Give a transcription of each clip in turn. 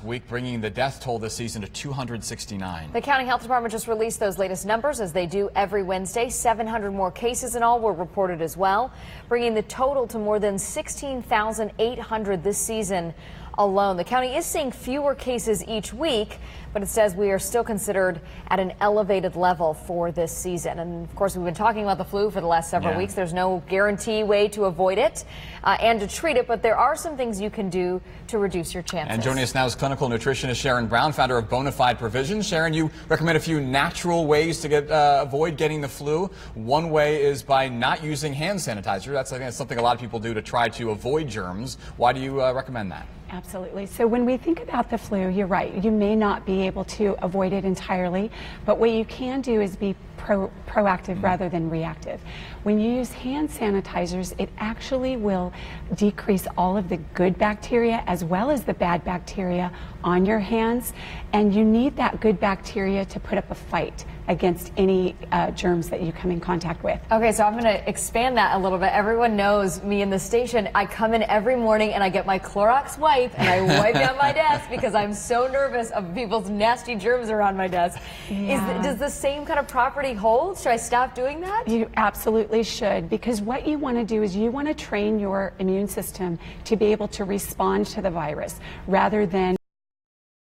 last week, bringing the death toll this season to 269. The county health department just released those latest numbers, as they do every Wednesday. 700 more cases in all were reported as well, bringing the total to more than 16,800 this season alone. The county is seeing fewer cases each week, but it says we are still considered at an elevated level for this season. And of course, we've been talking about the flu for the last several weeks. There's no guarantee way to avoid it and to treat it, but there are some things you can do to reduce your chances. And joining us now is clinical nutritionist Sharon Brown, founder of Bonafide Provisions. Sharon, you recommend a few natural ways to avoid getting the flu. One way is by not using hand sanitizer. I think that's something a lot of people do to try to avoid germs. Why do you recommend that? Absolutely. So when we think about the flu, you're right. You may not be able to avoid it entirely, but what you can do is be proactive rather than reactive. When you use hand sanitizers, it actually will decrease all of the good bacteria as well as the bad bacteria on your hands, and you need that good bacteria to put up a fight against any germs that you come in contact with. Okay, so I'm going to expand that a little bit. Everyone knows me in the station. I come in every morning and I get my Clorox wipe and I wipe down my desk because I'm so nervous of people's nasty germs around my desk. Yeah. Does the same kind of property hold? Should I stop doing that? You absolutely should, because what you want to do is you want to train your immune system to be able to respond to the virus rather than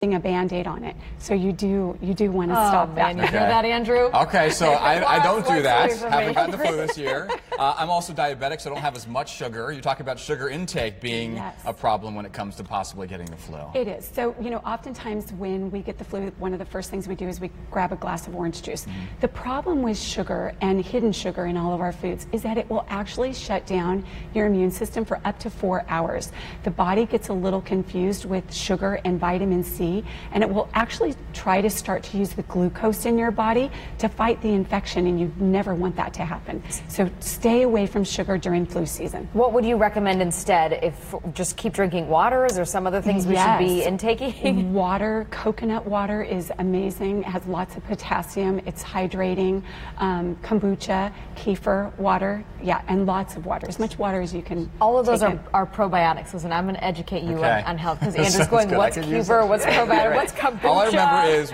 a Band-Aid on it. So you do want to stop that. You hear that, Andrew? Okay, so I don't do that. Haven't gotten the me. flu this year. I'm also diabetic, so I don't have as much sugar. You talk about sugar intake being a problem when it comes to possibly getting the flu. It is. So, oftentimes when we get the flu, one of the first things we do is we grab a glass of orange juice. The problem with sugar and hidden sugar in all of our foods is that it will actually shut down your immune system for up to 4 hours. The body gets a little confused with sugar and vitamin C, and it will actually try to start to use the glucose in your body to fight the infection, and you never want that to happen. So stay away from sugar during flu season. What would you recommend instead? If just keep drinking water? Is there some other things we should be intaking? Water, coconut water is amazing. It has lots of potassium. It's hydrating. Kombucha, kefir water, and lots of water. As much water as you can. All of those take are probiotics. Listen, I'm going to educate you on health, because Andrew's Sounds going, good. what's kefir, what's probiotic, what's kombucha? All I remember is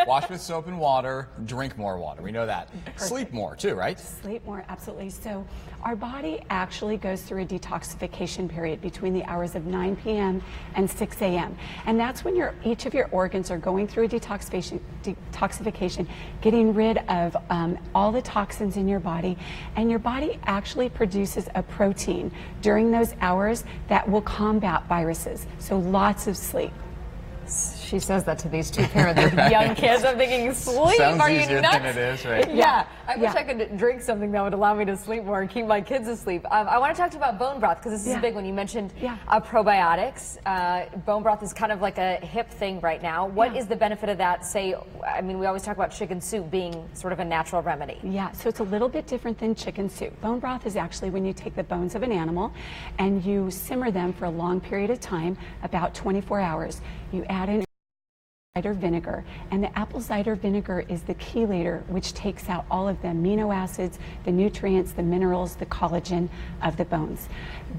wash with soap and water, drink more water. We know that. Sleep more too, right? Sleep more, absolutely. So our body actually goes through a detoxification period between the hours of 9 p.m. and 6 a.m. And that's when each of your organs are going through a detoxification, getting rid of all the toxins in your body. And your body actually produces a protein during those hours that will combat viruses. So lots of sleep. She says that to these two parents with young kids. I'm thinking, sleep? Sounds Are you easier nuts? than it is, right? Yeah. I wish I could drink something that would allow me to sleep more and keep my kids asleep. I want to talk to you about bone broth, because this is a big one. You mentioned probiotics. Bone broth is kind of like a hip thing right now. What is the benefit of that? We always talk about chicken soup being sort of a natural remedy. Yeah, so it's a little bit different than chicken soup. Bone broth is actually when you take the bones of an animal and you simmer them for a long period of time, about 24 hours. You add in cider vinegar, and the apple cider vinegar is the chelator, which takes out all of the amino acids, the nutrients, the minerals, the collagen of the bones.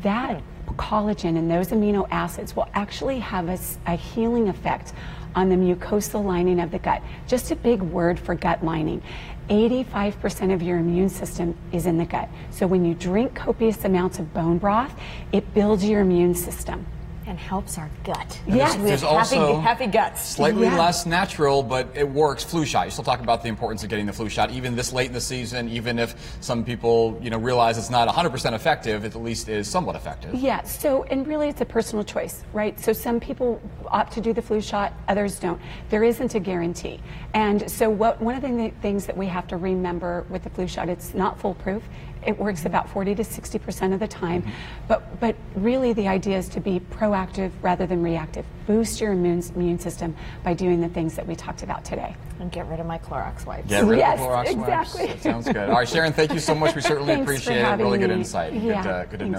That collagen and those amino acids will actually have a healing effect on the mucosal lining of the gut. Just a big word for gut lining. 85% of your immune system is in the gut. So when you drink copious amounts of bone broth, it builds your immune system. And helps our gut. Yes. There's also happy guts. Slightly less natural, but it works. Flu shot. You still talk about the importance of getting the flu shot, even this late in the season. Even if some people, realize it's not 100% effective, it at least is somewhat effective. Yeah. So, and really, it's a personal choice, right? So, some people opt to do the flu shot, others don't. There isn't a guarantee, and so one of the things that we have to remember with the flu shot, it's not foolproof. It works about 40 to 60% of the time, but really the idea is to be proactive rather than reactive. Boost your immune system by doing the things that we talked about today. And get rid of my Clorox wipes. Get rid of the Clorox exactly. wipes. That sounds good. All right, Sharon, thank you so much. We certainly Thanks appreciate for it. having Really good me. insight. Yeah, Good to know.